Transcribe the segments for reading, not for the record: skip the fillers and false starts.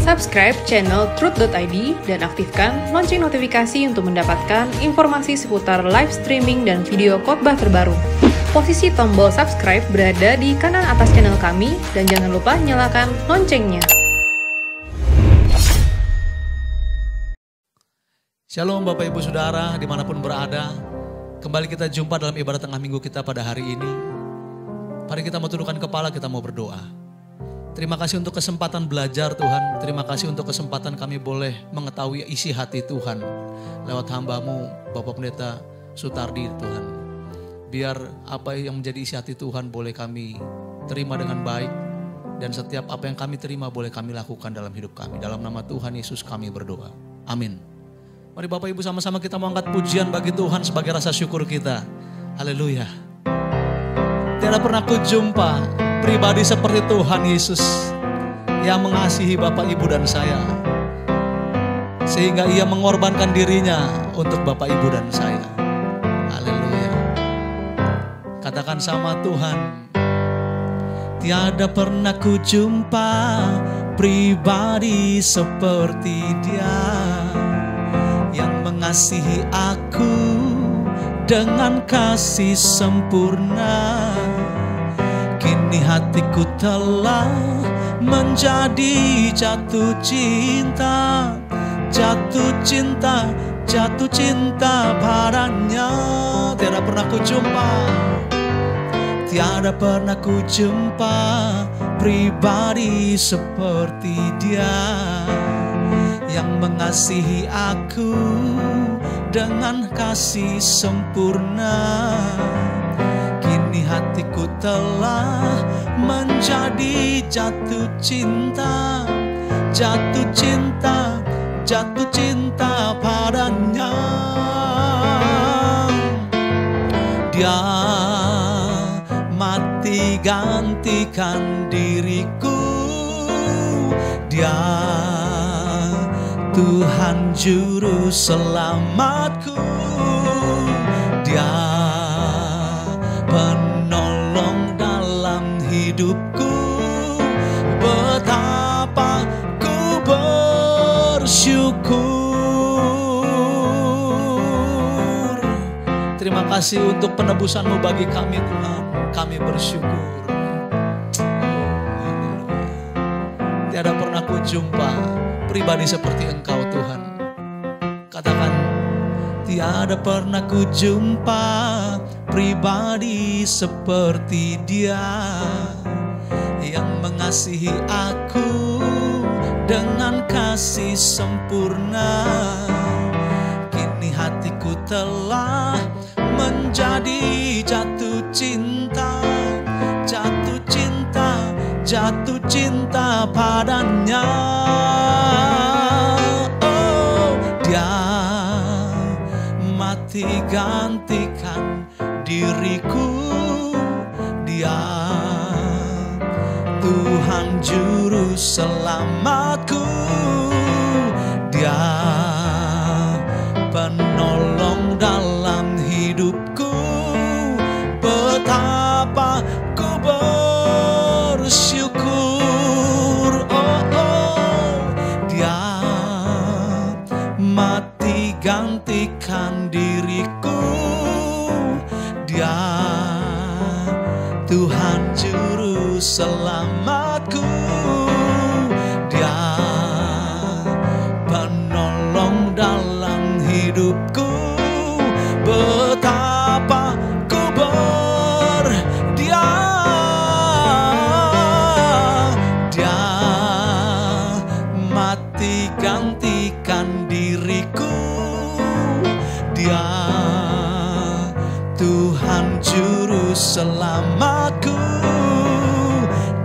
Subscribe channel Truth.id dan aktifkan lonceng notifikasi untuk mendapatkan informasi seputar live streaming dan video khotbah terbaru. Posisi tombol subscribe berada di kanan atas channel kami dan jangan lupa nyalakan loncengnya. Shalom Bapak Ibu Saudara dimanapun berada. Kembali kita jumpa dalam ibadah tengah minggu kita pada hari ini. Mari kita mau tundukkan kepala, kita mau berdoa. Terima kasih untuk kesempatan belajar Tuhan. Terima kasih untuk kesempatan kami boleh mengetahui isi hati Tuhan. Lewat hamba-Mu Bapak Pendeta Sutardi Tuhan. Biar apa yang menjadi isi hati Tuhan boleh kami terima dengan baik. Dan setiap apa yang kami terima boleh kami lakukan dalam hidup kami. Dalam nama Tuhan Yesus kami berdoa. Amin. Mari Bapak Ibu sama-sama kita mau angkat pujian bagi Tuhan sebagai rasa syukur kita. Haleluya. Tidak pernah ku jumpa pribadi seperti Tuhan Yesus yang mengasihi Bapak Ibu dan saya. Sehingga ia mengorbankan dirinya untuk Bapak Ibu dan saya. Haleluya. Katakan sama Tuhan. Tiada pernah ku jumpa pribadi seperti Dia yang mengasihi aku dengan kasih sempurna. Kini hatiku telah menjadi jatuh cinta, jatuh cinta, jatuh cinta padanya. Tiada pernah ku jumpa, tiada pernah ku jumpa pribadi seperti Dia yang mengasihi aku dengan kasih sempurna. Kini hatiku telah menjadi jatuh cinta, jatuh cinta, jatuh cinta padanya. Dia mati gantikan diriku, Dia Tuhan juru selamatku, Dia penolong dalam hidupku. Betapa ku bersyukur. Terima kasih untuk penebusan-Mu bagi kami Tuhan. Kami bersyukur. Tiada pernah ku jumpa pribadi seperti Engkau Tuhan. Katakan, tiada pernah ku jumpa pribadi seperti Dia yang mengasihi aku dengan kasih sempurna. Kini hatiku telah menjadi jatuh cinta, jatuh cinta, jatuh cinta padanya. Oh, Dia mati gantikan diriku, Dia Tuhan juru selamatku, Dia penolong dalam hidupku. Betapa ku bersyukur. Oh, oh, Dia mati gantikan diriku, Dia Tuhan juru selamatku, Dia penolong dalam hidupku. Betapa ku Dia mati gantikan diriku, Dia Tuhan juru selamatku,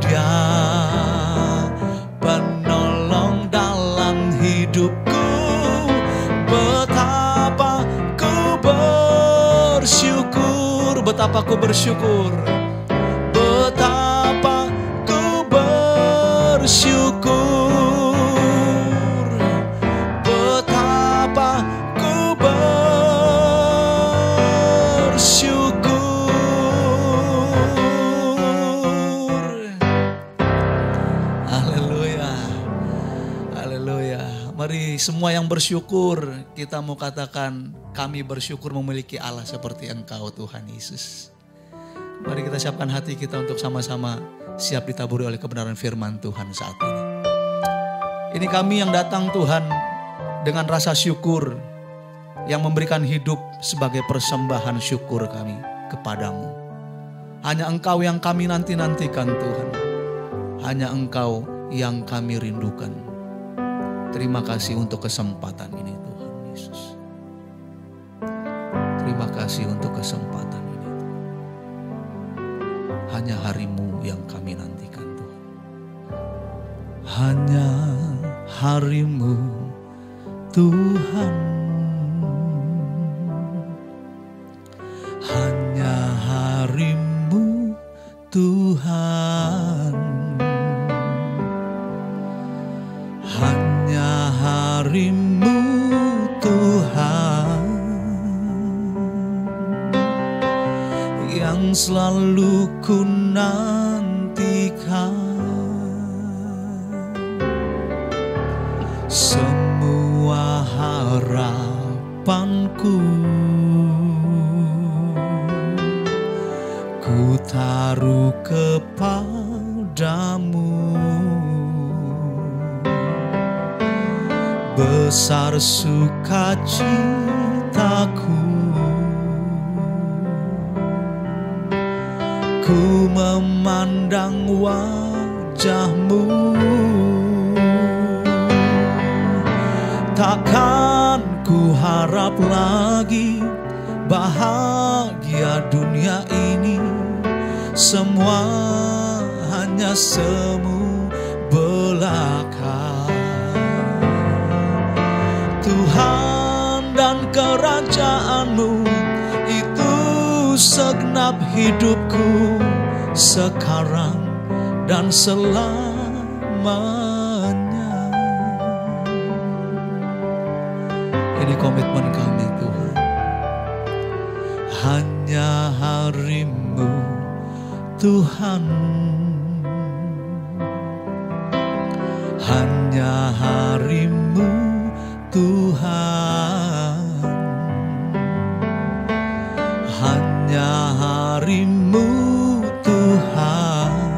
Dia penolong dalam hidupku. Betapa ku bersyukur, betapa ku bersyukur, betapa ku bersyukur, betapa ku bersyukur. Haleluya. Mari semua yang bersyukur, kita mau katakan kami bersyukur memiliki Allah seperti Engkau Tuhan Yesus. Mari kita siapkan hati kita untuk sama-sama siap ditaburi oleh kebenaran firman Tuhan saat ini. Ini kami yang datang Tuhan dengan rasa syukur, yang memberikan hidup sebagai persembahan syukur kami kepadamu. Hanya Engkau yang kami nanti-nantikan Tuhan. Hanya Engkau yang kami rindukan. Terima kasih untuk kesempatan ini Tuhan Yesus. Terima kasih untuk kesempatan ini. Hanya hari-Mu yang kami nantikan Tuhan. Hanya hari-Mu Tuhan. Hanya hari-Mu Tuhan. Hanya hari-Mu Tuhan yang selalu ku nantikan. Semua harapanku ku taruh kepadamu. Besar sukacitaku, ku memandang wajah-Mu. Takkan ku harap lagi bahagia dunia ini, semua hanya semu belaka. Tuhan dan kerajaan-Mu itu segenap hidupku sekarang dan selamanya. Ini komitmen kami Tuhan. Hanya hari-Mu Tuhan. Hanya hari-Mu Tuhan. Hanya hari-Mu Tuhan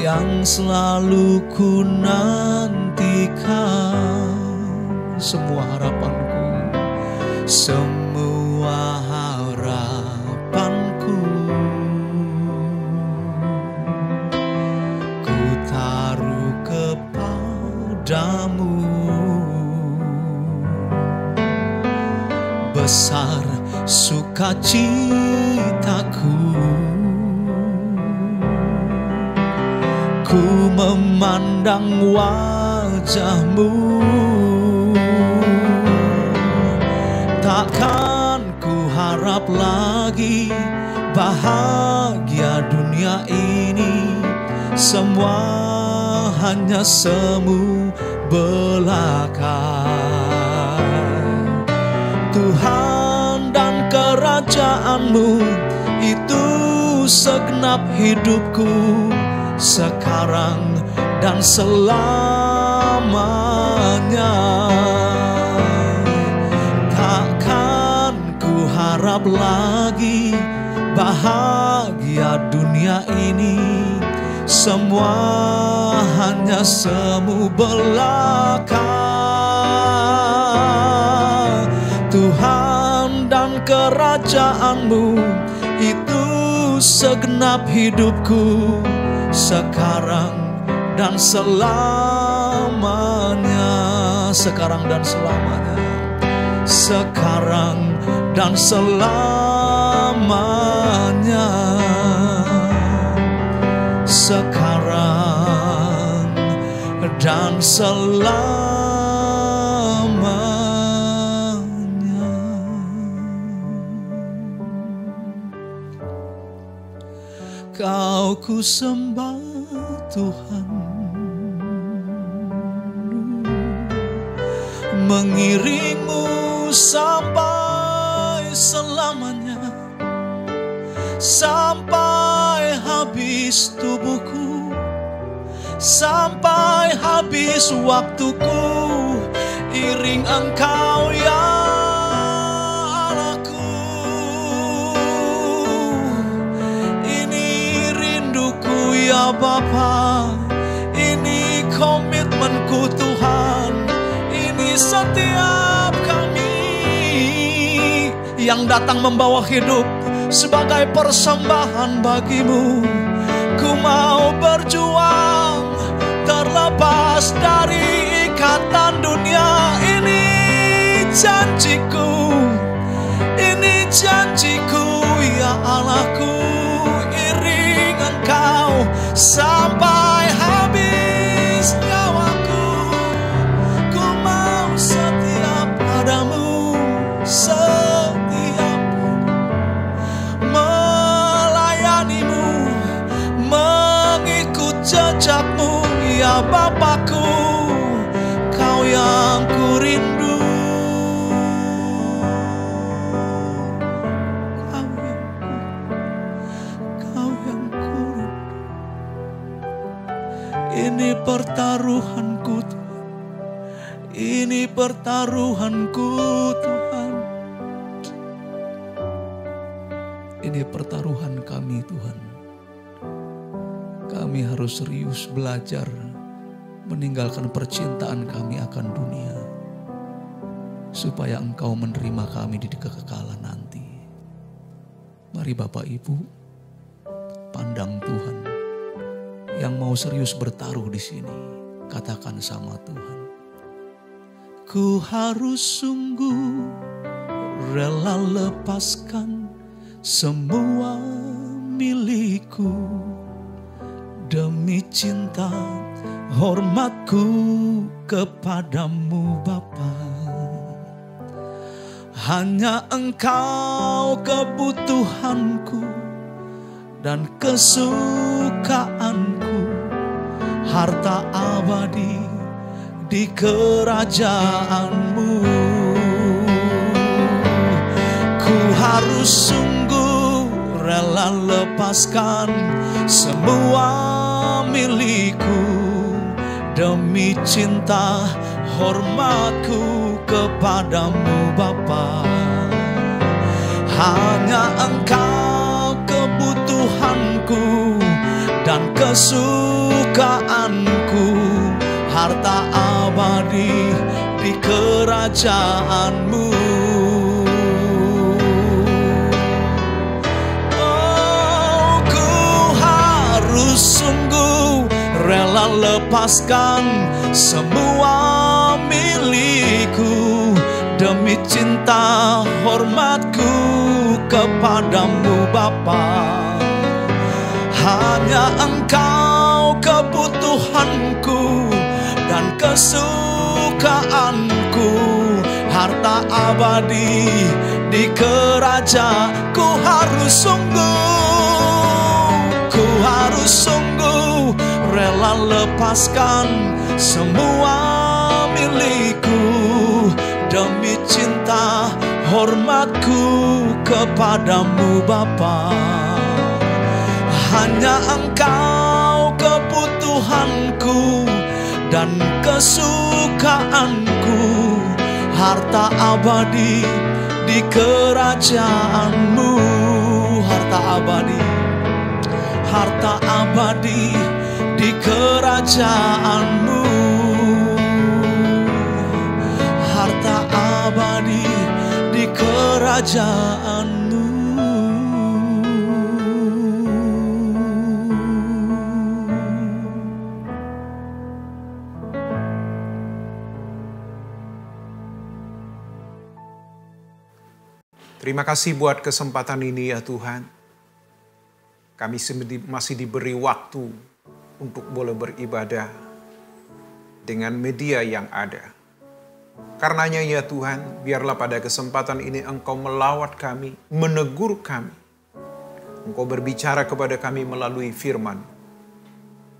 yang selalu ku nantikan. Semua harapanku, semua harapanku ku taruh kepadamu. Besar sukacitaku, ku memandang wajah-Mu. Takkan ku harap lagi bahagia dunia ini, semua hanya semu belaka. Tuhan dan kerajaan-Mu itu segenap hidupku sekarang dan selamanya. Takkan ku harap lagi bahagia dunia ini, semua hanya semu belaka. Tuhan dan kerajaan-Mu itu segenap hidupku sekarang dan selamanya. Sekarang dan selamanya. Sekarang dan selamanya. Sekarang dan selamanya. Kau ku sembah Tuhan, mengiringmu sampai selamanya, sampai habis tubuhku, sampai sampai habis waktuku. Iring Engkau ya Allahku. Ini rinduku ya Bapa, ini komitmenku Tuhan, ini setiap kami yang datang membawa hidup sebagai persembahan bagimu. Ku mau berjuang terlepas dari ikatan dunia. Ini janjiku, ini janjiku ya Allahku. Iring Engkau sampai habis nyawaku. Ku mau setia padamu, setia melayanimu, mengikut jejakmu ya Bapakku. Kau yang ku rindu, kau yang ku rindu. Ini pertaruhanku Tuhan, ini pertaruhanku Tuhan. Ini pertaruhan kami Tuhan. Kami harus serius belajar meninggalkan percintaan kami akan dunia, supaya Engkau menerima kami di kekekalan nanti. Mari Bapak Ibu, pandang Tuhan yang mau serius bertaruh di sini, katakan sama Tuhan. Ku harus sungguh rela lepaskan semua milikku demi cinta hormatku kepadamu Bapa. Hanya Engkau kebutuhanku dan kesukaanku, harta abadi di kerajaanmu. Ku harus sungguh rela lepaskan semua milikku demi cinta hormatku kepadamu Bapa. Hanya Engkau kebutuhanku dan kesukaanku, harta abadi di kerajaanmu. Oh, ku harus sungguh rela lepaskan semua milikku demi cinta hormatku kepadamu Bapa. Hanya Engkau kebutuhanku dan kesukaanku, harta abadi di kerajaan. Ku harus sungguh rela lepaskan semua milikku demi cinta hormatku kepadamu Bapa. Hanya Engkau kebutuhanku dan kesukaanku, harta abadi di kerajaanmu. Harta abadi di kerajaanmu. Harta abadi di kerajaanmu. Terima kasih buat kesempatan ini ya Tuhan. Kami masih diberi waktu untuk boleh beribadah dengan media yang ada. Karenanya ya Tuhan, biarlah pada kesempatan ini Engkau melawat kami, menegur kami. Engkau berbicara kepada kami melalui firman.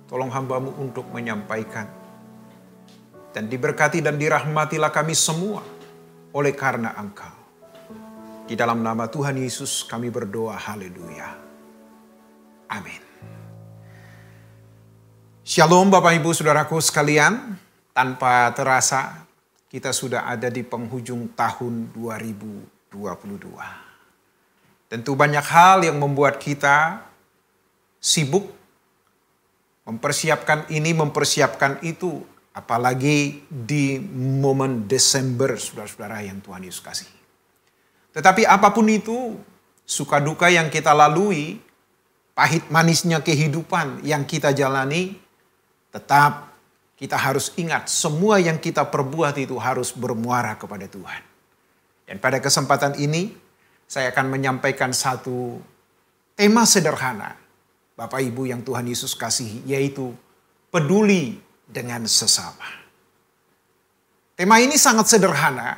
Tolong hamba-Mu untuk menyampaikan. Dan diberkati dan dirahmatilah kami semua oleh karena Engkau. Di dalam nama Tuhan Yesus kami berdoa, haleluya. Amin. Shalom Bapak Ibu Saudaraku sekalian, tanpa terasa kita sudah ada di penghujung tahun 2022. Tentu banyak hal yang membuat kita sibuk mempersiapkan ini, mempersiapkan itu, apalagi di momen Desember, saudara-saudara yang Tuhan Yesus kasihi. Tetapi apapun itu, suka duka yang kita lalui, pahit manisnya kehidupan yang kita jalani, tetap kita harus ingat semua yang kita perbuat itu harus bermuara kepada Tuhan. Dan pada kesempatan ini saya akan menyampaikan satu tema sederhana Bapak Ibu yang Tuhan Yesus kasihi, yaitu peduli dengan sesama. Tema ini sangat sederhana,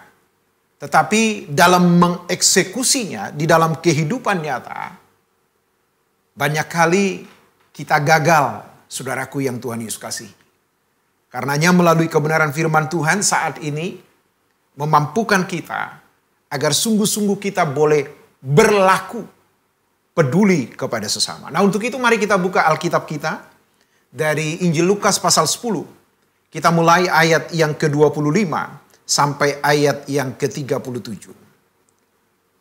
tetapi dalam mengeksekusinya di dalam kehidupan nyata, banyak kali kita gagal, saudaraku yang Tuhan Yesus kasihi. Karenanya melalui kebenaran firman Tuhan saat ini memampukan kita agar sungguh-sungguh kita boleh berlaku peduli kepada sesama. Nah, untuk itu mari kita buka Alkitab kita dari Injil Lukas pasal 10. Kita mulai ayat yang ke-25 sampai ayat yang ke-37.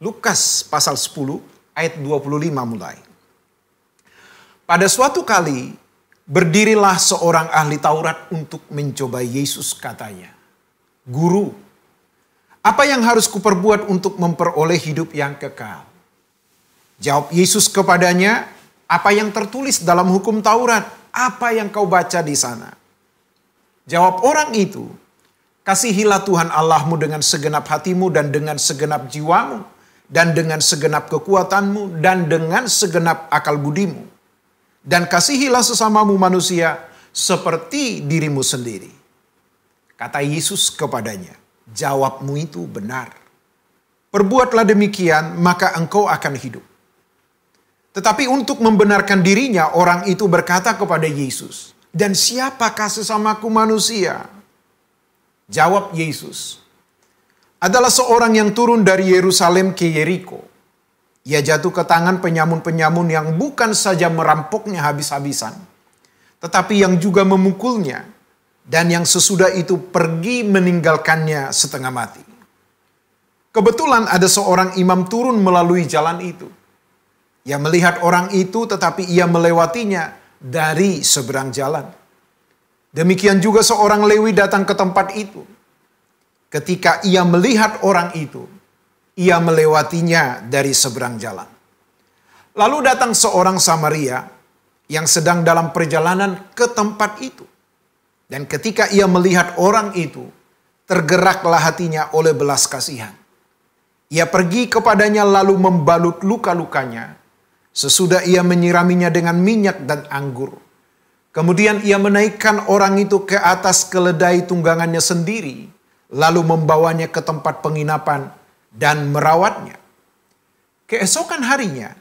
Lukas pasal 10 ayat 25 mulai. Pada suatu kali berdirilah seorang ahli Taurat untuk mencobai Yesus, katanya, "Guru, apa yang harus kuperbuat untuk memperoleh hidup yang kekal?" Jawab Yesus kepadanya, "Apa yang tertulis dalam hukum Taurat? Apa yang kau baca di sana?" Jawab orang itu, "Kasihilah Tuhan Allahmu dengan segenap hatimu dan dengan segenap jiwamu dan dengan segenap kekuatanmu dan dengan segenap akal budimu. Dan kasihilah sesamamu manusia seperti dirimu sendiri." Kata Yesus kepadanya, "Jawabmu itu benar. Perbuatlah demikian, maka engkau akan hidup." Tetapi untuk membenarkan dirinya, orang itu berkata kepada Yesus, "Dan siapakah sesamaku manusia?" Jawab Yesus, "Adalah seorang yang turun dari Yerusalem ke Yeriko. Ia jatuh ke tangan penyamun-penyamun yang bukan saja merampoknya habis-habisan, tetapi yang juga memukulnya, dan yang sesudah itu pergi meninggalkannya setengah mati. Kebetulan ada seorang imam turun melalui jalan itu. Ia melihat orang itu, tetapi ia melewatinya dari seberang jalan. Demikian juga seorang Lewi datang ke tempat itu. Ketika ia melihat orang itu, ia melewatinya dari seberang jalan. Lalu datang seorang Samaria yang sedang dalam perjalanan ke tempat itu. Dan ketika ia melihat orang itu, tergeraklah hatinya oleh belas kasihan. Ia pergi kepadanya lalu membalut luka-lukanya. Sesudah ia menyiraminya dengan minyak dan anggur. Kemudian ia menaikkan orang itu ke atas keledai tunggangannya sendiri, lalu membawanya ke tempat penginapan dan merawatnya. Keesokan harinya,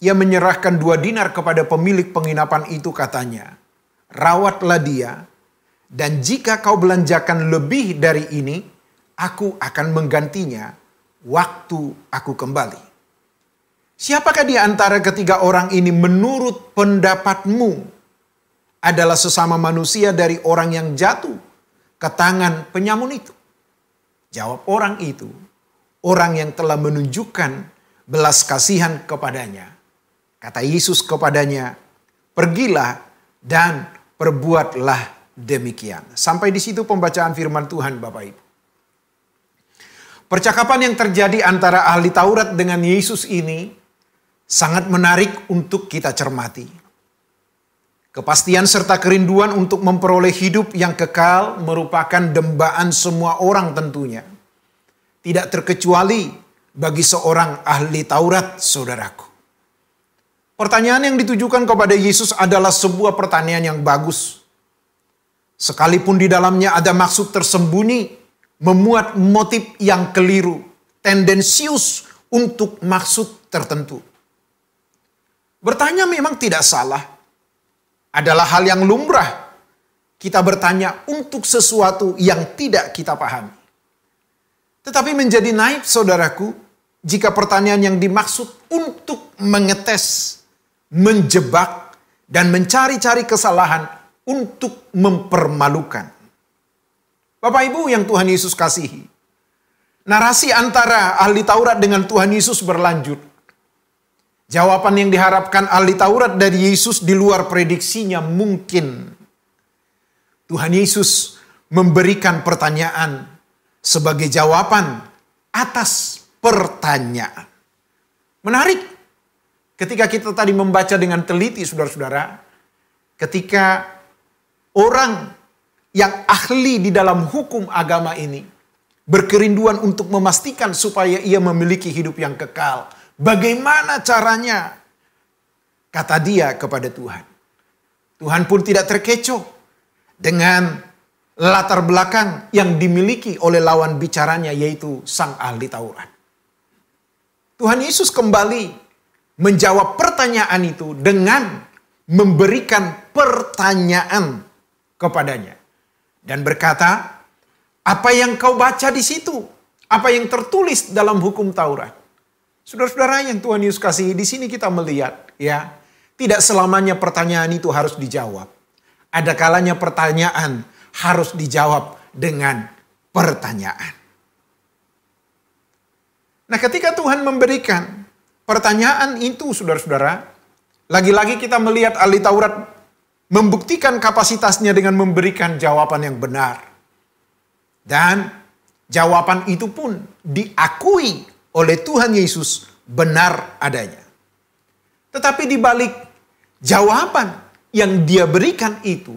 ia menyerahkan 2 dinar kepada pemilik penginapan itu, katanya, "Rawatlah dia, dan jika kau belanjakan lebih dari ini, aku akan menggantinya waktu aku kembali." Siapakah di antara ketiga orang ini menurut pendapatmu adalah sesama manusia dari orang yang jatuh ke tangan penyamun itu? Jawab orang itu, "Orang yang telah menunjukkan belas kasihan kepadanya." Kata Yesus kepadanya, "Pergilah dan perbuatlah demikian." Sampai di situ pembacaan firman Tuhan, Bapak Ibu. Percakapan yang terjadi antara ahli Taurat dengan Yesus ini sangat menarik untuk kita cermati. Kepastian serta kerinduan untuk memperoleh hidup yang kekal merupakan dambaan semua orang tentunya. Tidak terkecuali bagi seorang ahli Taurat, saudaraku. Pertanyaan yang ditujukan kepada Yesus adalah sebuah pertanyaan yang bagus. Sekalipun di dalamnya ada maksud tersembunyi, memuat motif yang keliru, tendensius untuk maksud tertentu. Bertanya memang tidak salah. Adalah hal yang lumrah. Kita bertanya untuk sesuatu yang tidak kita pahami. Tetapi menjadi naif, saudaraku, jika pertanyaan yang dimaksud untuk mengetes, menjebak, dan mencari-cari kesalahan untuk mempermalukan. Bapak Ibu yang Tuhan Yesus kasihi, narasi antara ahli Taurat dengan Tuhan Yesus berlanjut. Jawaban yang diharapkan ahli Taurat dari Yesus di luar prediksinya mungkin. Tuhan Yesus memberikan pertanyaan sebagai jawaban atas pertanyaan. Menarik ketika kita tadi membaca dengan teliti, saudara-saudara, ketika orang yang ahli di dalam hukum agama ini berkerinduan untuk memastikan supaya ia memiliki hidup yang kekal. Bagaimana caranya? Kata dia kepada Tuhan. Tuhan pun tidak terkecoh dengan latar belakang yang dimiliki oleh lawan bicaranya, yaitu sang ahli Taurat. Tuhan Yesus kembali menjawab pertanyaan itu dengan memberikan pertanyaan kepadanya. Dan berkata, apa yang kau baca di situ? Apa yang tertulis dalam hukum Taurat? Saudara-saudara yang Tuhan Yesus kasihi, di sini kita melihat, ya, tidak selamanya pertanyaan itu harus dijawab. Ada kalanya pertanyaan harus dijawab dengan pertanyaan. Nah, ketika Tuhan memberikan pertanyaan itu, saudara-saudara, lagi-lagi kita melihat ahli Taurat membuktikan kapasitasnya dengan memberikan jawaban yang benar. Dan jawaban itu pun diakui oleh Tuhan Yesus benar adanya. Tetapi di balik jawaban yang dia berikan itu,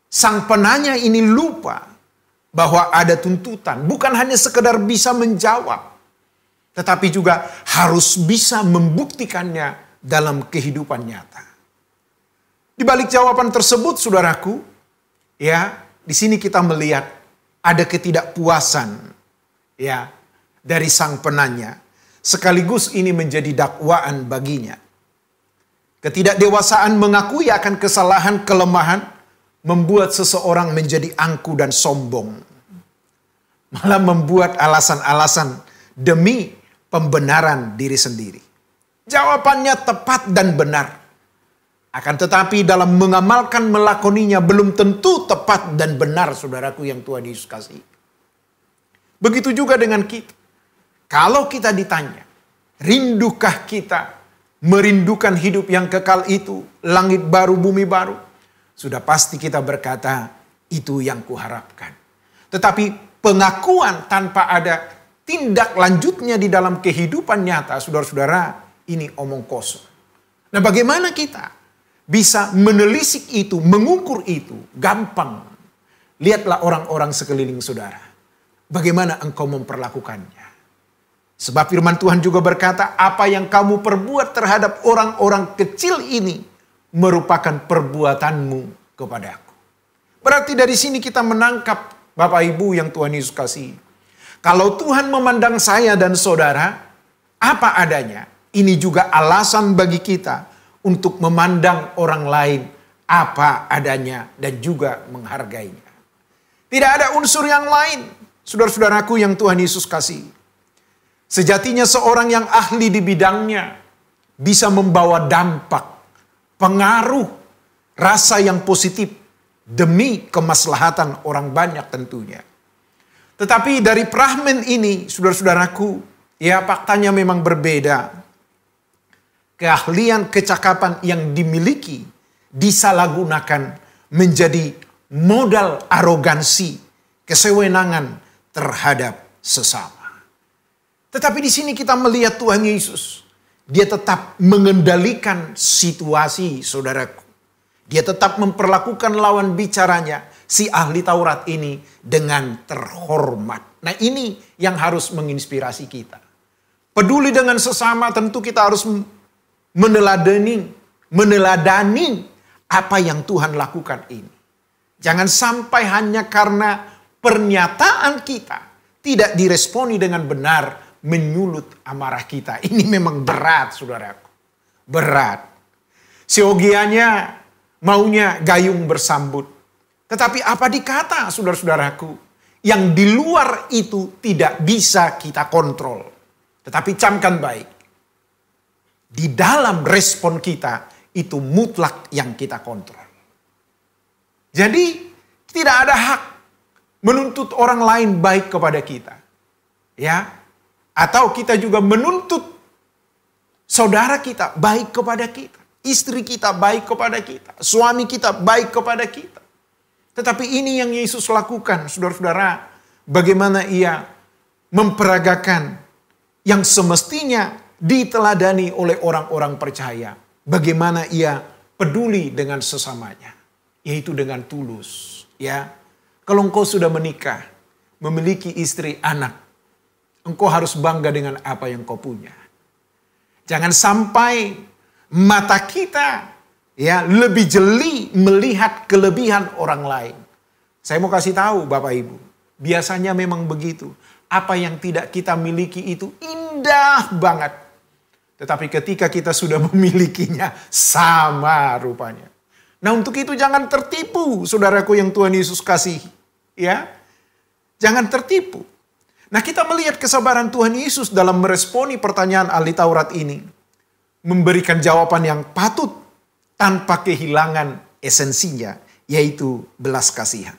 sang penanya ini lupa bahwa ada tuntutan. Bukan hanya sekedar bisa menjawab, tetapi juga harus bisa membuktikannya dalam kehidupan nyata. Di balik jawaban tersebut, saudaraku, ya, di sini kita melihat ada ketidakpuasan, ya, dari sang penanya, sekaligus ini menjadi dakwaan baginya. Ketidakdewasaan mengakui akan kesalahan, kelemahan, membuat seseorang menjadi angkuh dan sombong. Malah membuat alasan-alasan demi pembenaran diri sendiri. Jawabannya tepat dan benar. Akan tetapi dalam mengamalkan, melakoninya belum tentu tepat dan benar, saudaraku yang Tuhan Yesus kasih. Begitu juga dengan kita. Kalau kita ditanya, rindukah kita merindukan hidup yang kekal itu, langit baru, bumi baru? Sudah pasti kita berkata, itu yang kuharapkan. Tetapi pengakuan tanpa ada tindak lanjutnya di dalam kehidupan nyata, saudara-saudara, ini omong kosong. Nah, bagaimana kita bisa menelisik itu, mengukur itu? Gampang. Lihatlah orang-orang sekeliling saudara. Bagaimana engkau memperlakukannya? Sebab firman Tuhan juga berkata, apa yang kamu perbuat terhadap orang-orang kecil ini merupakan perbuatanmu kepadaku. Berarti dari sini kita menangkap, Bapak Ibu yang Tuhan Yesus kasih. Kalau Tuhan memandang saya dan saudara, apa adanya, ini juga alasan bagi kita untuk memandang orang lain apa adanya dan juga menghargainya. Tidak ada unsur yang lain, saudara-saudaraku yang Tuhan Yesus kasih. Sejatinya seorang yang ahli di bidangnya bisa membawa dampak, pengaruh, rasa yang positif demi kemaslahatan orang banyak tentunya. Tetapi dari fragmen ini, saudara-saudaraku, ya faktanya memang berbeda. Keahlian, kecakapan yang dimiliki disalahgunakan menjadi modal arogansi, kesewenangan terhadap sesama. Tetapi di sini kita melihat Tuhan Yesus. Dia tetap mengendalikan situasi, saudaraku. Dia tetap memperlakukan lawan bicaranya, si ahli Taurat ini, dengan terhormat. Nah, ini yang harus menginspirasi kita. Peduli dengan sesama, tentu kita harus meneladani apa yang Tuhan lakukan ini. Jangan sampai hanya karena pernyataan kita tidak diresponi dengan benar, menyulut amarah kita. Ini memang berat, saudaraku. Berat. Seogianya maunya gayung bersambut. Tetapi apa dikata, saudara-saudaraku, yang di luar itu tidak bisa kita kontrol. Tetapi camkan baik. Di dalam respon kita, itu mutlak yang kita kontrol. Jadi tidak ada hak menuntut orang lain baik kepada kita. Ya. Atau kita juga menuntut saudara kita baik kepada kita. Istri kita baik kepada kita. Suami kita baik kepada kita. Tetapi ini yang Yesus lakukan, saudara-saudara. Bagaimana ia memperagakan yang semestinya diteladani oleh orang-orang percaya. Bagaimana ia peduli dengan sesamanya. Yaitu dengan tulus. Ya, kalau engkau sudah menikah, memiliki istri, anak, engkau harus bangga dengan apa yang kau punya. Jangan sampai mata kita ya lebih jeli melihat kelebihan orang lain. Saya mau kasih tahu Bapak Ibu, biasanya memang begitu. Apa yang tidak kita miliki itu indah banget. Tetapi ketika kita sudah memilikinya, sama rupanya. Nah untuk itu jangan tertipu, saudaraku yang Tuhan Yesus kasihi. Ya, jangan tertipu. Nah kita melihat kesabaran Tuhan Yesus dalam meresponi pertanyaan ahli Taurat ini. Memberikan jawaban yang patut tanpa kehilangan esensinya, yaitu belas kasihan.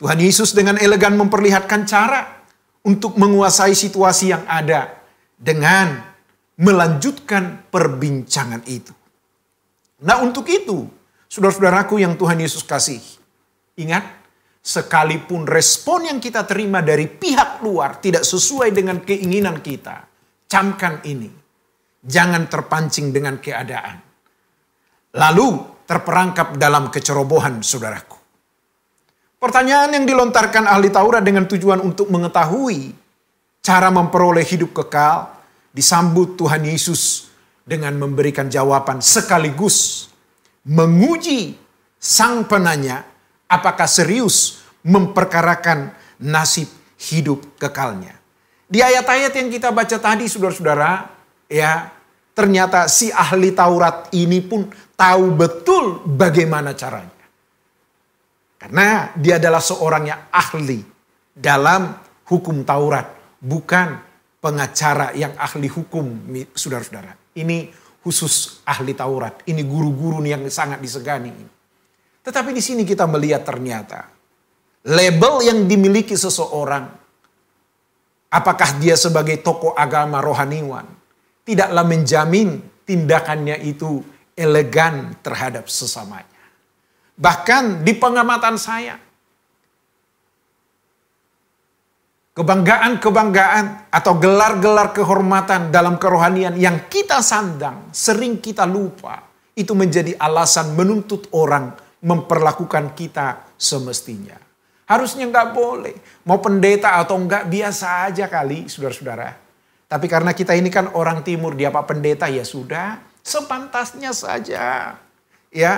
Tuhan Yesus dengan elegan memperlihatkan cara untuk menguasai situasi yang ada dengan melanjutkan perbincangan itu. Nah untuk itu, saudara-saudaraku yang Tuhan Yesus kasihi, ingat, sekalipun respon yang kita terima dari pihak luar tidak sesuai dengan keinginan kita, camkan ini, jangan terpancing dengan keadaan. Lalu terperangkap dalam kecerobohan saudaraku. Pertanyaan yang dilontarkan ahli Taurat dengan tujuan untuk mengetahui cara memperoleh hidup kekal, disambut Tuhan Yesus dengan memberikan jawaban sekaligus menguji sang penanya apakah serius memperkarakan nasib hidup kekalnya. Di ayat-ayat yang kita baca tadi saudara-saudara, ya ternyata si ahli Taurat ini pun tahu betul bagaimana caranya. Karena dia adalah seorang yang ahli dalam hukum Taurat, bukan pengacara yang ahli hukum, saudara-saudara. Ini khusus ahli Taurat. Ini guru-guru yang sangat disegani. Tetapi di sini kita melihat ternyata label yang dimiliki seseorang, apakah dia sebagai tokoh agama rohaniwan, tidaklah menjamin tindakannya itu elegan terhadap sesamanya. Bahkan di pengamatan saya, kebanggaan-kebanggaan atau gelar-gelar kehormatan dalam kerohanian yang kita sandang, sering kita lupa. Itu menjadi alasan menuntut orang memperlakukan kita semestinya. Harusnya nggak boleh. Mau pendeta atau enggak biasa aja kali saudara-saudara. Tapi karena kita ini kan orang timur, dia Pak Pendeta, ya sudah. Sepantasnya saja. Ya,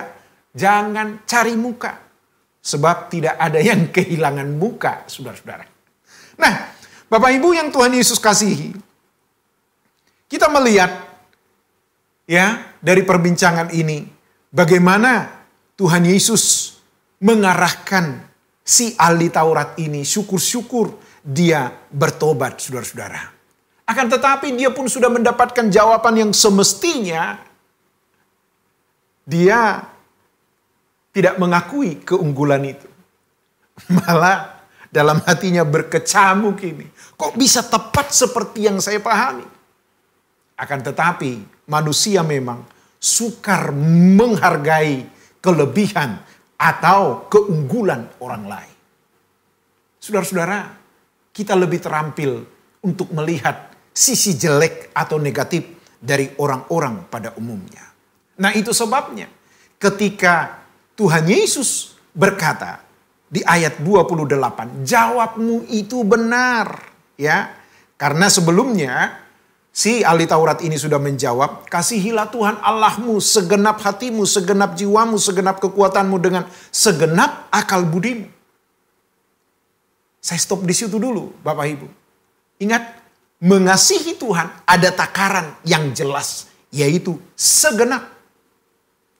jangan cari muka. Sebab tidak ada yang kehilangan muka saudara-saudara. Nah, Bapak Ibu yang Tuhan Yesus kasihi, kita melihat ya dari perbincangan ini bagaimana Tuhan Yesus mengarahkan si ahli Taurat ini, syukur-syukur dia bertobat saudara-saudara. Akan tetapi dia pun sudah mendapatkan jawaban yang semestinya dia tidak mengakui keunggulan itu. Malah dalam hatinya berkecamuk ini. Kok bisa tepat seperti yang saya pahami? Akan tetapi manusia memang sukar menghargai kelebihan atau keunggulan orang lain. Saudara-saudara, kita lebih terampil untuk melihat sisi jelek atau negatif dari orang-orang pada umumnya. Nah itu sebabnya ketika Tuhan Yesus berkata, di ayat 28, jawabmu itu benar. Ya, karena sebelumnya si ahli Taurat ini sudah menjawab, kasihilah Tuhan Allahmu segenap hatimu, segenap jiwamu, segenap kekuatanmu dengan segenap akal budimu. Saya stop di situ dulu Bapak Ibu. Ingat, mengasihi Tuhan ada takaran yang jelas, yaitu segenap.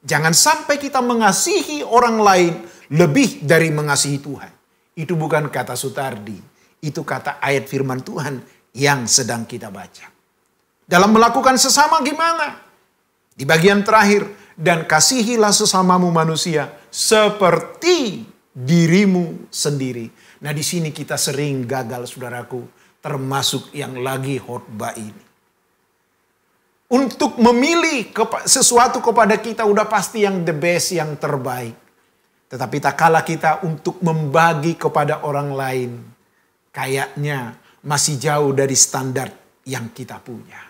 Jangan sampai kita mengasihi orang lain lebih dari mengasihi Tuhan. Itu bukan kata Sutardi. Itu kata ayat firman Tuhan yang sedang kita baca. Dalam melakukan sesama gimana? Di bagian terakhir, dan kasihilah sesamamu manusia seperti dirimu sendiri. Nah, di sini kita sering gagal, saudaraku, termasuk yang lagi khotbah ini. Untuk memilih sesuatu kepada kita udah pasti yang the best, yang terbaik. Tetapi tak kalah kita untuk membagi kepada orang lain, kayaknya masih jauh dari standar yang kita punya.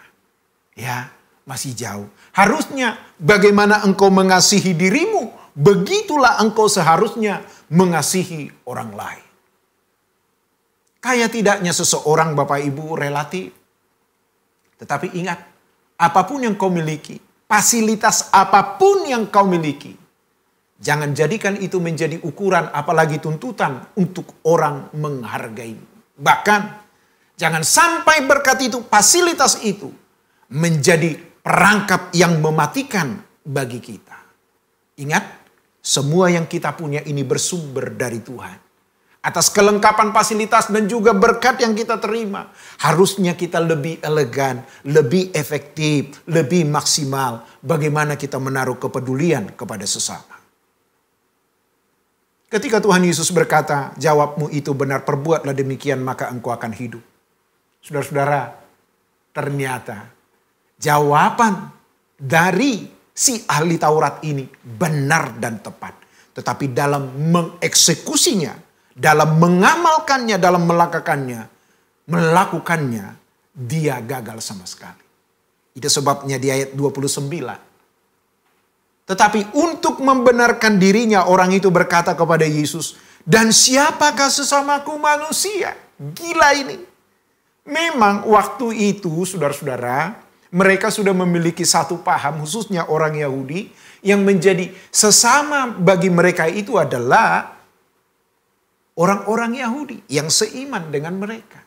Ya, masih jauh. Harusnya bagaimana engkau mengasihi dirimu, begitulah engkau seharusnya mengasihi orang lain. Kayak tidaknya seseorang, Bapak Ibu, relatif. Tetapi ingat, apapun yang kau miliki, fasilitas apapun yang kau miliki, jangan jadikan itu menjadi ukuran apalagi tuntutan untuk orang menghargai. Bahkan jangan sampai berkat itu, fasilitas itu menjadi perangkap yang mematikan bagi kita. Ingat, semua yang kita punya ini bersumber dari Tuhan. Atas kelengkapan fasilitas dan juga berkat yang kita terima, harusnya kita lebih elegan, lebih efektif, lebih maksimal. Bagaimana kita menaruh kepedulian kepada sesama. Ketika Tuhan Yesus berkata, jawabmu itu benar, perbuatlah demikian maka engkau akan hidup. Saudara-saudara, ternyata jawaban dari si ahli Taurat ini benar dan tepat. Tetapi dalam mengeksekusinya, dalam mengamalkannya, dalam melakukannya, dia gagal sama sekali. Itu sebabnya di ayat 29. Tetapi untuk membenarkan dirinya, orang itu berkata kepada Yesus, dan siapakah sesamaku manusia? Gila ini. Memang waktu itu, saudara-saudara, mereka sudah memiliki satu paham, khususnya orang Yahudi, yang menjadi sesama bagi mereka itu adalah orang-orang Yahudi yang seiman dengan mereka.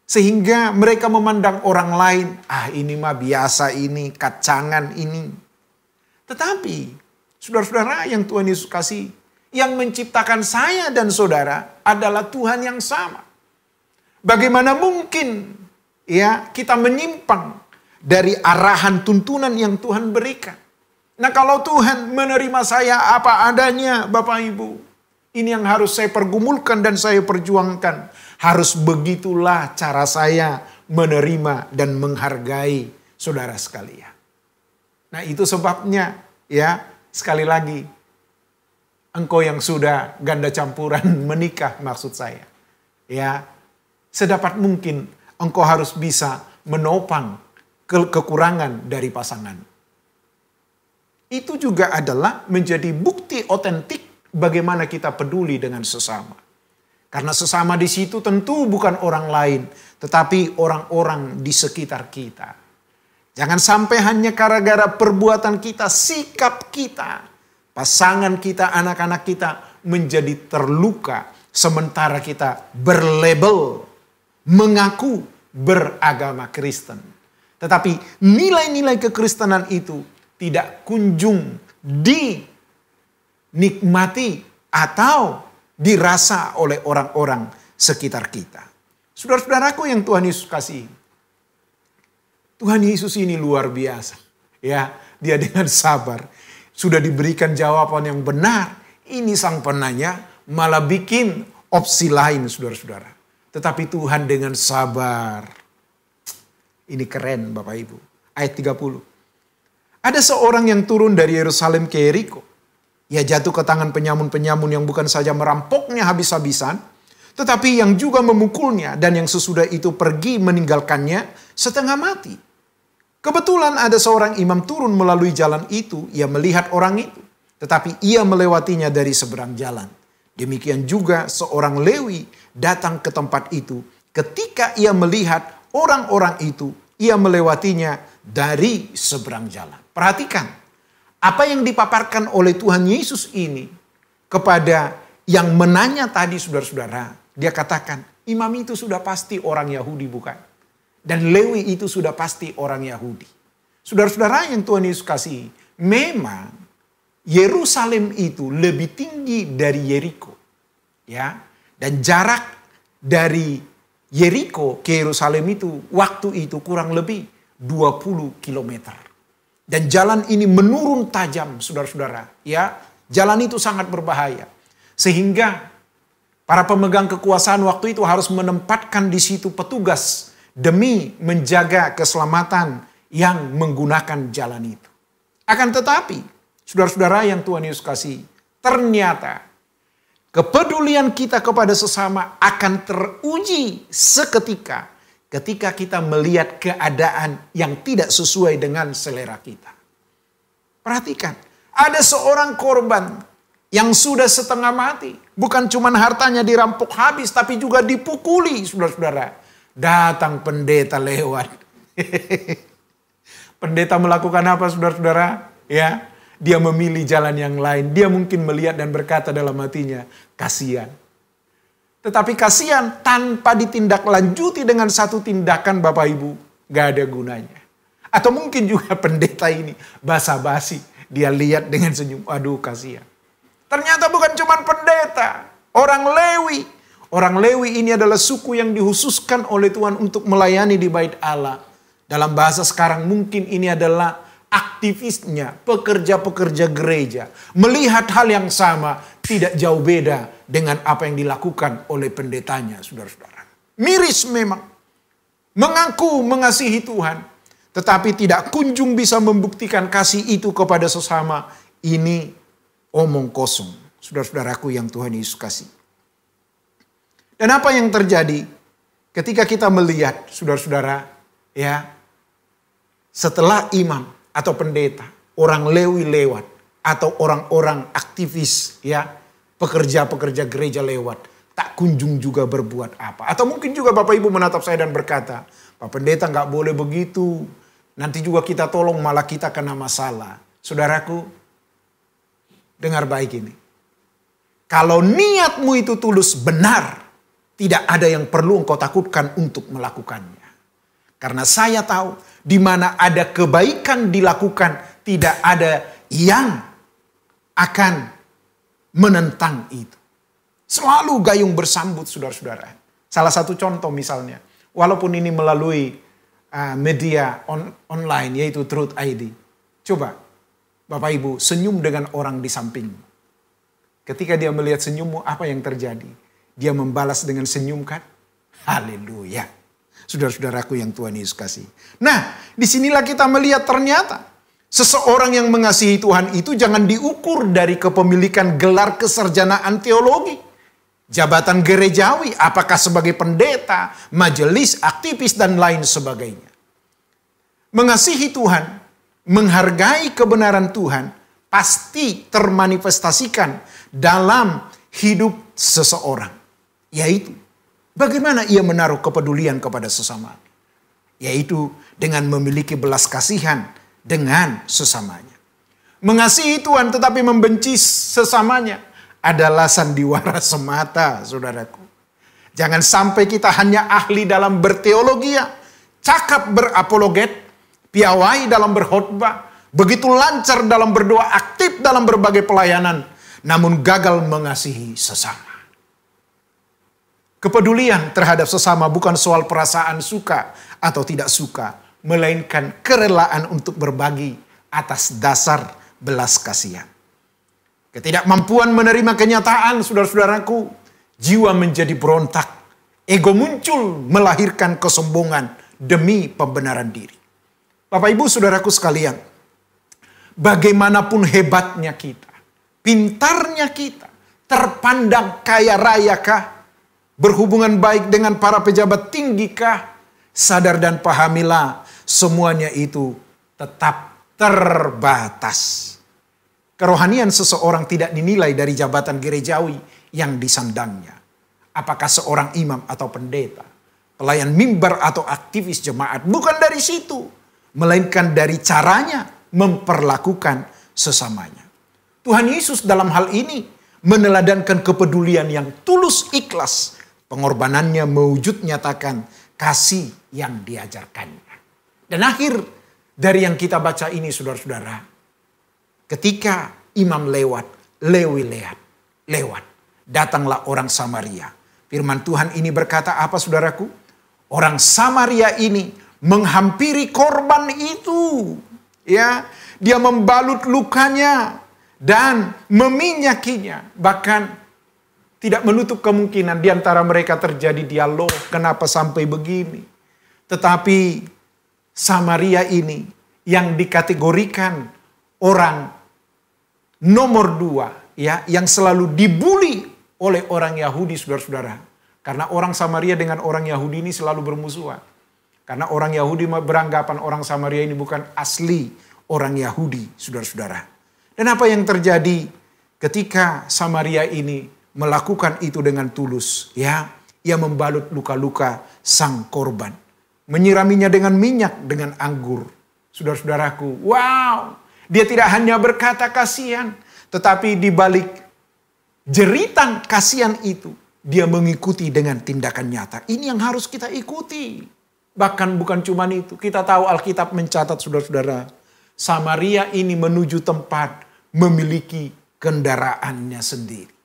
Sehingga mereka memandang orang lain, ini mah biasa ini, kacangan ini. Tetapi, saudara-saudara yang Tuhan Yesus kasih, yang menciptakan saya dan saudara adalah Tuhan yang sama. Bagaimana mungkin ya kita menyimpang dari arahan tuntunan yang Tuhan berikan? Nah, kalau Tuhan menerima saya apa adanya, Bapak Ibu, ini yang harus saya pergumulkan dan saya perjuangkan. Harus begitulah cara saya menerima dan menghargai saudara sekalian. Nah, itu sebabnya ya, sekali lagi, engkau yang sudah ganda campuran menikah maksud saya. Ya, sedapat mungkin engkau harus bisa menopang kekurangan dari pasangan. Itu juga adalah menjadi bukti otentik bagaimana kita peduli dengan sesama. Karena sesama di situ tentu bukan orang lain, tetapi orang-orang di sekitar kita. Jangan sampai hanya gara-gara perbuatan kita, sikap kita, pasangan kita, anak-anak kita menjadi terluka. Sementara kita berlabel, mengaku beragama Kristen. Tetapi nilai-nilai kekristenan itu tidak kunjung dinikmati atau dirasa oleh orang-orang sekitar kita. Saudara-saudaraku yang Tuhan Yesus kasih. Tuhan Yesus ini luar biasa. Ya, dia dengan sabar sudah diberikan jawaban yang benar. Ini sang penanya malah bikin opsi lain, saudara-saudara. Tetapi Tuhan dengan sabar. Ini keren, Bapak Ibu. Ayat 30. Ada seorang yang turun dari Yerusalem ke Yeriko. Ia jatuh ke tangan penyamun-penyamun yang bukan saja merampoknya habis-habisan, tetapi yang juga memukulnya dan yang sesudah itu pergi meninggalkannya setengah mati. Kebetulan ada seorang imam turun melalui jalan itu, ia melihat orang itu, tetapi ia melewatinya dari seberang jalan. Demikian juga seorang Lewi datang ke tempat itu. Ketika ia melihat orang-orang itu, ia melewatinya dari seberang jalan. Perhatikan, apa yang dipaparkan oleh Tuhan Yesus ini kepada yang menanya tadi, saudara-saudara. Dia katakan, imam itu sudah pasti orang Yahudi bukan? Dan Lewi itu sudah pasti orang Yahudi. Saudara-saudara yang Tuhan Yesus kasih, memang Yerusalem itu lebih tinggi dari Yeriko. Ya, dan jarak dari Yeriko ke Yerusalem itu waktu itu kurang lebih 20 kilometer. Dan jalan ini menurun tajam, saudara-saudara. Ya, jalan itu sangat berbahaya. Sehingga para pemegang kekuasaan waktu itu harus menempatkan di situ petugas demi menjaga keselamatan yang menggunakan jalan itu. Akan tetapi, saudara-saudara yang Tuhan Yesus kasih, ternyata kepedulian kita kepada sesama akan teruji seketika ketika kita melihat keadaan yang tidak sesuai dengan selera kita. Perhatikan, ada seorang korban yang sudah setengah mati. Bukan cuma hartanya dirampok habis, tapi juga dipukuli, saudara-saudara. Datang pendeta lewat. Pendeta melakukan apa, saudara-saudara? Ya, dia memilih jalan yang lain. Dia mungkin melihat dan berkata dalam hatinya, kasihan. Tetapi kasihan tanpa ditindaklanjuti dengan satu tindakan, Bapak Ibu, gak ada gunanya. Atau mungkin juga pendeta ini basa-basi. Dia lihat dengan senyum, aduh kasihan. Ternyata bukan cuma pendeta, orang Lewi. Orang Lewi ini adalah suku yang dihususkan oleh Tuhan untuk melayani di bait Allah. Dalam bahasa sekarang mungkin ini adalah aktivisnya, pekerja-pekerja gereja. Melihat hal yang sama, tidak jauh beda dengan apa yang dilakukan oleh pendetanya, saudara-saudara. Miris memang. Mengaku mengasihi Tuhan, tetapi tidak kunjung bisa membuktikan kasih itu kepada sesama. Ini omong kosong, saudara-saudaraku yang Tuhan Yesus kasih. Dan apa yang terjadi ketika kita melihat, saudara-saudara, ya, setelah imam atau pendeta, orang Lewi lewat, atau orang-orang aktivis, ya, pekerja-pekerja gereja lewat, tak kunjung juga berbuat apa. Atau mungkin juga Bapak Ibu menatap saya dan berkata, Pak Pendeta nggak boleh begitu, nanti juga kita tolong malah kita kena masalah. Saudaraku, dengar baik ini. Kalau niatmu itu tulus benar, tidak ada yang perlu engkau takutkan untuk melakukannya. Karena saya tahu di mana ada kebaikan dilakukan, tidak ada yang akan menentang itu. Selalu gayung bersambut, saudara-saudara. Salah satu contoh misalnya, walaupun ini melalui media online, yaitu Truth ID. Coba, Bapak Ibu, senyum dengan orang di sampingmu. Ketika dia melihat senyummu, apa yang terjadi? Dia membalas dengan senyum kan? Haleluya. Saudara-saudaraku yang Tuhan Yesus kasih. Nah, disinilah kita melihat ternyata seseorang yang mengasihi Tuhan itu jangan diukur dari kepemilikan gelar kesarjanaan teologi. Jabatan gerejawi, apakah sebagai pendeta, majelis, aktivis, dan lain sebagainya. Mengasihi Tuhan, menghargai kebenaran Tuhan, pasti termanifestasikan dalam hidup seseorang. Yaitu, bagaimana ia menaruh kepedulian kepada sesama. Yaitu dengan memiliki belas kasihan dengan sesamanya. Mengasihi Tuhan tetapi membenci sesamanya adalah sandiwara semata, saudaraku. Jangan sampai kita hanya ahli dalam berteologi, cakap berapologet, piawai dalam berkhotbah, begitu lancar dalam berdoa, aktif dalam berbagai pelayanan, namun gagal mengasihi sesama. Kepedulian terhadap sesama bukan soal perasaan suka atau tidak suka, melainkan kerelaan untuk berbagi atas dasar belas kasihan. Ketidakmampuan menerima kenyataan, saudara-saudaraku, jiwa menjadi berontak, ego muncul melahirkan kesombongan demi pembenaran diri. Bapak Ibu saudaraku sekalian, bagaimanapun hebatnya kita, pintarnya kita, terpandang kaya raya kah, berhubungan baik dengan para pejabat tinggi kah, sadar dan pahamilah semuanya itu tetap terbatas. Kerohanian seseorang tidak dinilai dari jabatan gerejawi yang disandangnya. Apakah seorang imam atau pendeta, pelayan mimbar atau aktivis jemaat, bukan dari situ, melainkan dari caranya memperlakukan sesamanya. Tuhan Yesus dalam hal ini meneladankan kepedulian yang tulus ikhlas. Pengorbanannya mewujud nyatakan kasih yang diajarkannya. Dan akhir dari yang kita baca ini, saudara-saudara, ketika imam lewat, Lewi lewat, datanglah orang Samaria. Firman Tuhan ini berkata apa, saudaraku? Orang Samaria ini menghampiri korban itu. Ya, dia membalut lukanya dan meminyakinya. Bahkan tidak menutup kemungkinan di antara mereka terjadi dialog. Kenapa sampai begini? Tetapi Samaria ini yang dikategorikan orang nomor 2, ya, yang selalu dibully oleh orang Yahudi, saudara-saudara. Karena orang Samaria dengan orang Yahudi ini selalu bermusuhan. Karena orang Yahudi beranggapan orang Samaria ini bukan asli orang Yahudi, saudara-saudara. Dan apa yang terjadi ketika Samaria ini melakukan itu dengan tulus, ya, ia membalut luka-luka sang korban, menyiraminya dengan minyak, dengan anggur. Saudara-saudaraku, wow, dia tidak hanya berkata kasihan, tetapi di balik jeritan kasihan itu, dia mengikuti dengan tindakan nyata. Ini yang harus kita ikuti. Bahkan bukan cuma itu. Kita tahu Alkitab mencatat, saudara-saudara, Samaria ini menuju tempat memiliki kendaraannya sendiri.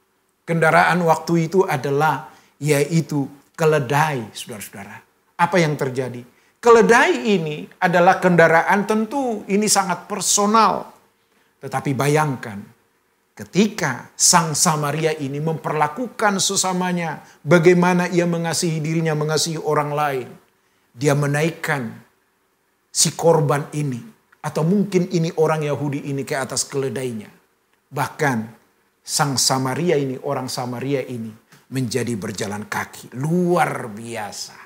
Kendaraan waktu itu adalah yaitu keledai, saudara-saudara. Apa yang terjadi? Keledai ini adalah kendaraan, tentu ini sangat personal. Tetapi bayangkan ketika sang Samaria ini memperlakukan sesamanya bagaimana ia mengasihi dirinya, mengasihi orang lain. Dia menaikkan si korban ini, atau mungkin ini orang Yahudi ini, ke atas keledainya. Bahkan sang Samaria ini, orang Samaria ini menjadi berjalan kaki. Luar biasa.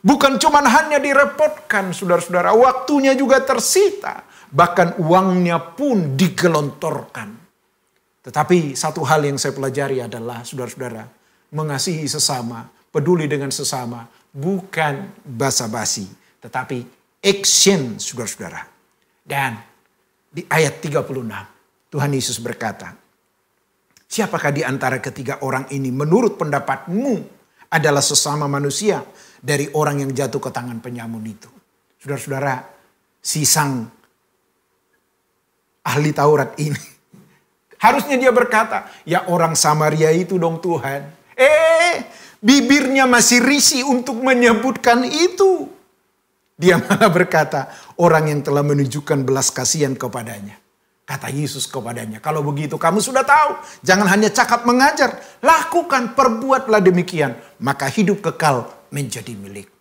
Bukan cuma hanya direpotkan, saudara-saudara, waktunya juga tersita. Bahkan uangnya pun digelontorkan. Tetapi satu hal yang saya pelajari adalah, saudara-saudara, mengasihi sesama, peduli dengan sesama, bukan basa-basi, tetapi action, saudara-saudara. Dan di ayat 36, Tuhan Yesus berkata, siapakah di antara ketiga orang ini menurut pendapatmu adalah sesama manusia dari orang yang jatuh ke tangan penyamun itu? Saudara-saudara, si sang ahli Taurat ini, harusnya dia berkata, ya orang Samaria itu dong Tuhan. Bibirnya masih risih untuk menyebutkan itu. Dia malah berkata, orang yang telah menunjukkan belas kasihan kepadanya. Kata Yesus kepadanya, kalau begitu kamu sudah tahu. Jangan hanya cakap mengajar. Lakukan, perbuatlah demikian. Maka hidup kekal menjadi milik.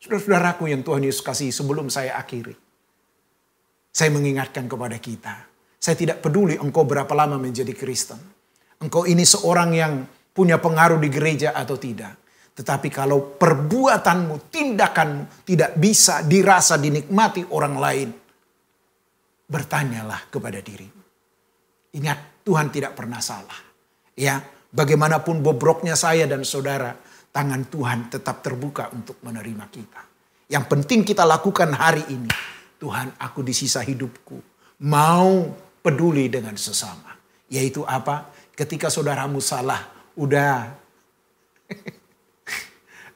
Saudara-saudaraku yang Tuhan Yesus kasih, sebelum saya akhiri, saya mengingatkan kepada kita. Saya tidak peduli engkau berapa lama menjadi Kristen. Engkau ini seorang yang punya pengaruh di gereja atau tidak. Tetapi kalau perbuatanmu, tindakanmu tidak bisa dirasa, dinikmati orang lain, bertanyalah kepada dirimu. Ingat, Tuhan tidak pernah salah. Ya, bagaimanapun bobroknya saya dan saudara, tangan Tuhan tetap terbuka untuk menerima kita. Yang penting kita lakukan hari ini. Tuhan, aku di sisa hidupku mau peduli dengan sesama. Yaitu apa? Ketika saudaramu salah, udah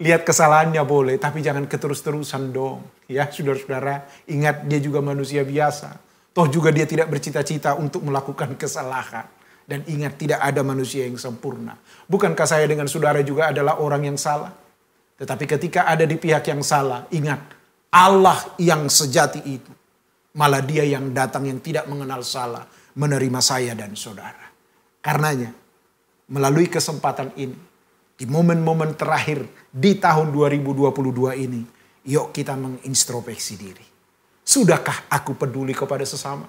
lihat kesalahannya boleh, tapi jangan keterus-terusan dong. Ya, saudara-saudara, ingat dia juga manusia biasa. Toh juga dia tidak bercita-cita untuk melakukan kesalahan. Dan ingat, tidak ada manusia yang sempurna. Bukankah saya dengan saudara juga adalah orang yang salah? Tetapi ketika ada di pihak yang salah, ingat, Allah yang sejati itu, malah dia yang datang yang tidak mengenal salah, menerima saya dan saudara. Karenanya, melalui kesempatan ini, di momen-momen terakhir di tahun 2022 ini, yuk kita mengintrospeksi diri. Sudahkah aku peduli kepada sesama?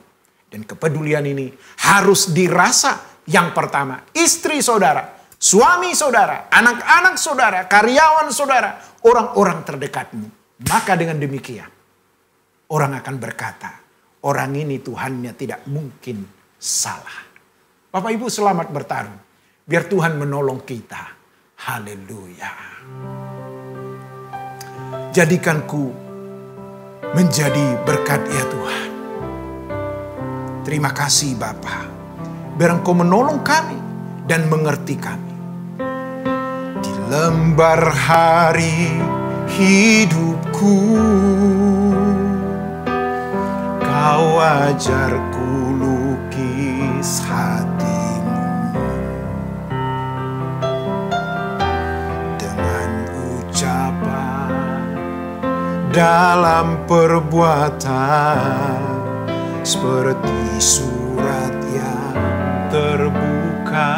Dan kepedulian ini harus dirasa yang pertama, istri saudara, suami saudara, anak-anak saudara, karyawan saudara, orang-orang terdekatmu. Maka dengan demikian, orang akan berkata, orang ini Tuhannya tidak mungkin salah. Bapak Ibu, selamat bertarung. Biar Tuhan menolong kita. Haleluya. Jadikanku menjadi berkat ya Tuhan. Terima kasih Bapa. Biar Engkau menolong kami dan mengerti kami. Di lembar hari hidupku, Kau ajarku lukis hatimu. Dalam perbuatan seperti surat yang terbuka,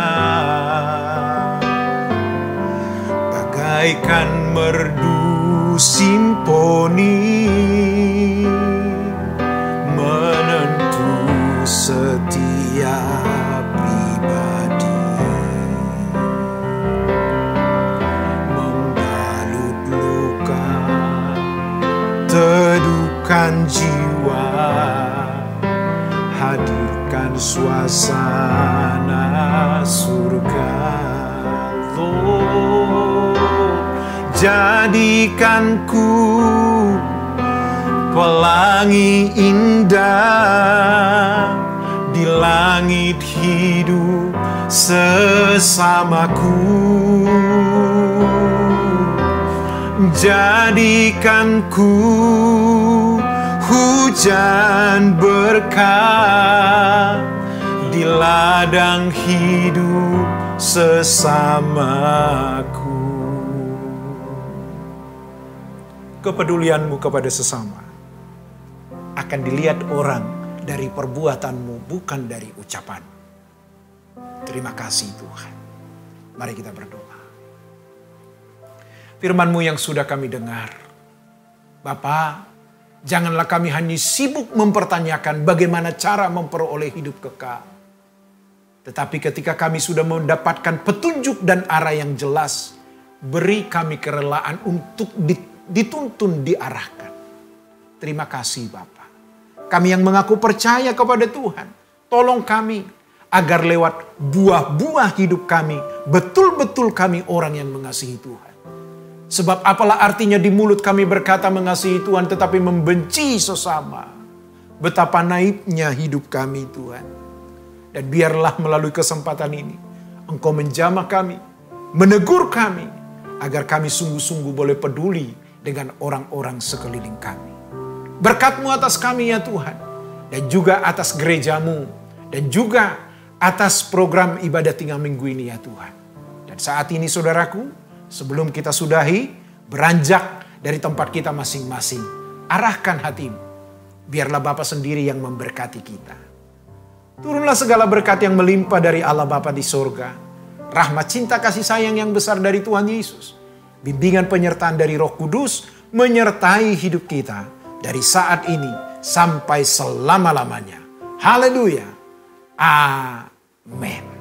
bagaikan merdu simfoni menentu setiap pribadi, membalut luka, teduhkan jiwa, hadirkan suasana surga. Jadikan ku pelangi indah di langit hidup sesamaku. Jadikan ku hujan berkah di ladang hidup sesamaku. Kepedulianmu kepada sesama akan dilihat orang dari perbuatanmu, bukan dari ucapan. Terima kasih Tuhan. Mari kita berdoa. Firman-Mu yang sudah kami dengar, Bapa, janganlah kami hanya sibuk mempertanyakan bagaimana cara memperoleh hidup kekal. Tetapi ketika kami sudah mendapatkan petunjuk dan arah yang jelas, beri kami kerelaan untuk dituntun, diarahkan. Terima kasih Bapa. Kami yang mengaku percaya kepada Tuhan, tolong kami agar lewat buah-buah hidup kami, betul-betul kami orang yang mengasihi Tuhan. Sebab apalah artinya di mulut kami berkata mengasihi Tuhan tetapi membenci sesama. Betapa naibnya hidup kami Tuhan. Dan biarlah melalui kesempatan ini Engkau menjamah kami, menegur kami, agar kami sungguh-sungguh boleh peduli dengan orang-orang sekeliling kami. Berkat-Mu atas kami ya Tuhan, dan juga atas gereja-Mu, dan juga atas program ibadah tinggal minggu ini ya Tuhan. Dan saat ini saudaraku, sebelum kita sudahi, beranjak dari tempat kita masing-masing, arahkan hatimu. Biarlah Bapa sendiri yang memberkati kita. Turunlah segala berkat yang melimpah dari Allah Bapa di sorga, rahmat cinta kasih sayang yang besar dari Tuhan Yesus, bimbingan penyertaan dari Roh Kudus menyertai hidup kita dari saat ini sampai selama-lamanya. Haleluya. Amin.